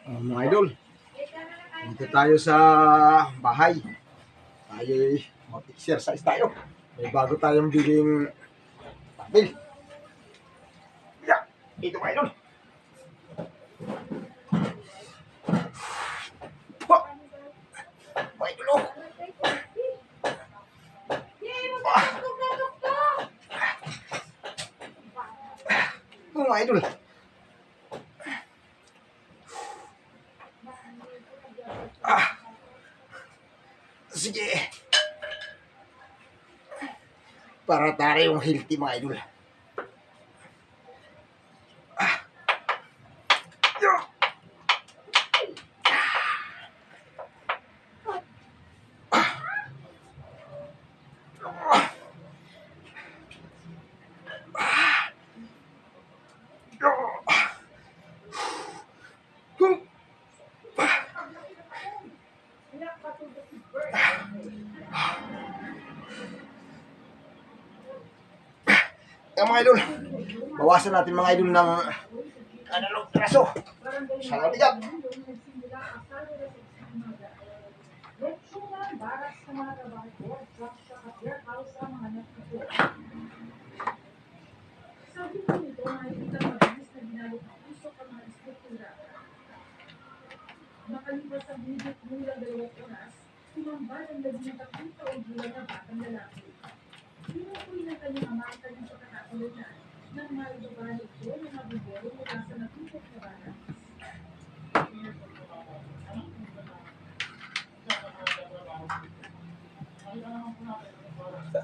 Mga idol, dito tayo sa bahay. Tayo mag-exercise tayo. May bago tayong biling papel. Yeah, ito mga idol. Ha! Mga idol, oh. Mga idol. Sige. Para tayo yung healthy mga idol. Mga idol, bawasan natin mga idol ng analog traso sa labigat. Makalipas ang higit mula 2 oras, tumambad ang labing-tatlong taong gulang na batang lalaki. Tinukoy ng kanyang ama ang kanyang pagkakatalunan nang maibaba nito ng mabibero mula sa natupok na batas.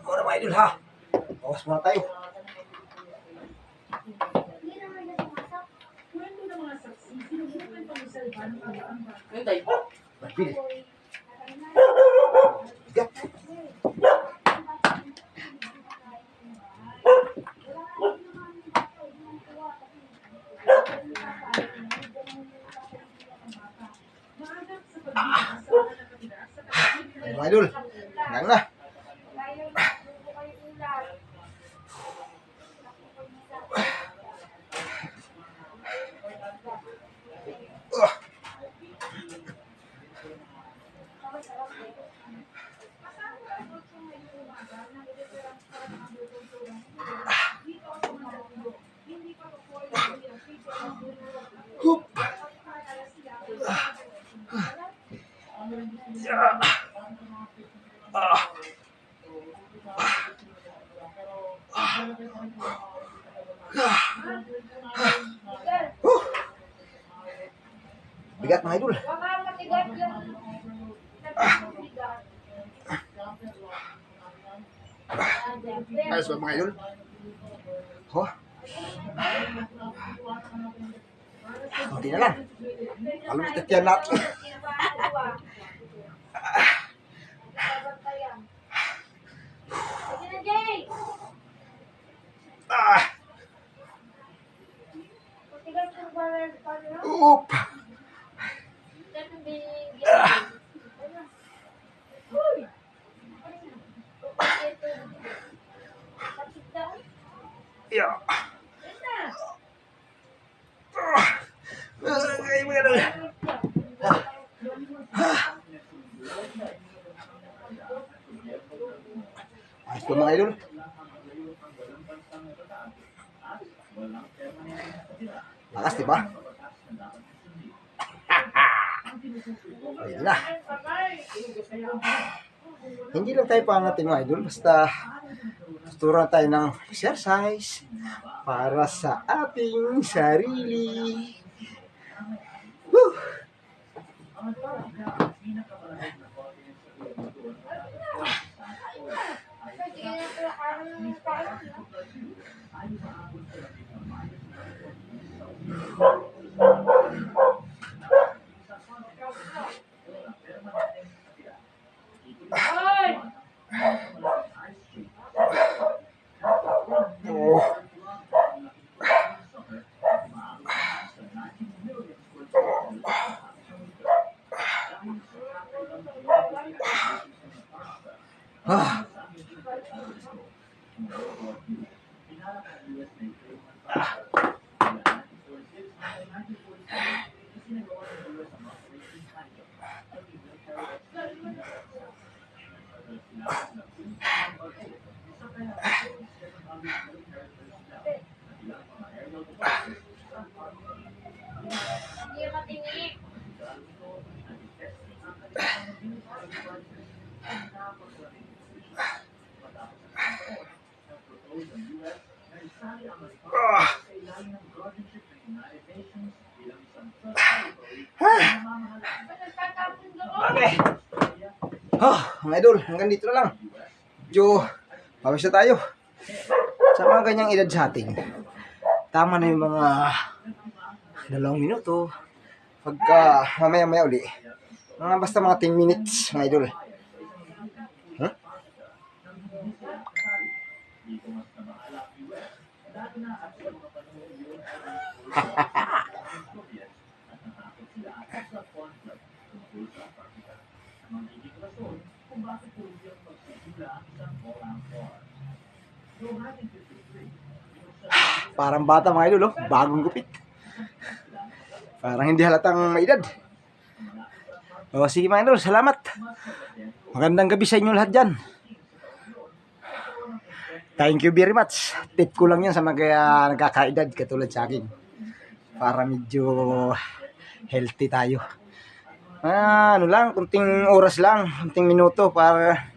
Muna mga idol ha, bawas muna tayo. Kwento ng mga saksi, sinubukan pa ni Salva ng kabaang bata. Barbil. Bigat. Maagap sa pagbibigas sa mga nakatira sa kapatid Mga idol, hanggang na. Hup. Bigat mga idol. Ayos ba mga idol? Ho? Kunti na lang. Alam mo yan natin. Oop. Yeah. Ay, mga idol. Ayos ba mga idol? Lakas diba? Ayun na. Hindi lang tayo pangatin mga idol, basta tuturuan tayo ng exercise para sa ating sarili. Woo! Ah. Hindi matingi. Nagtatapon doon. Okay. Mga idol, hanggang dito na lang. Medyo, pawis na tayo. Sa mga ganyang edad sa atin, tama na yung mga 2 minuto. Pagka mamaya-maya uli, basta mga 10 minutes, mga idol. Huh? Parang bata mga idol, oh. Bagong gupit. Parang hindi halatang may edad. O sige mga idol, salamat. Magandang gabi sa inyo lahat dyan. Thank you very much. Tip ko lang yan sa mga nagkakaedad katulad sa akin. Para medyo healthy tayo. Ano lang, kunting oras lang, kunting minuto para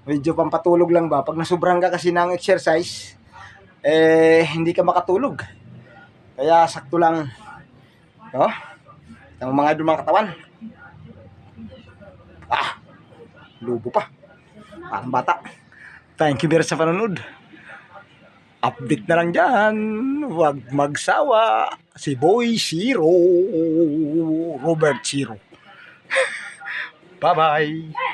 medyo pampatulog lang ba. Pag nasubrang ka kasi ng exercise, hindi ka makatulog. Kaya sakto lang. Oh, ang mga dumang katawan. Lubo pa. Parang bata. Thank you very much sa panonood. Update na lang dyan. Huwag magsawa. Si Boy Zero. Robert Zero. Bye-bye.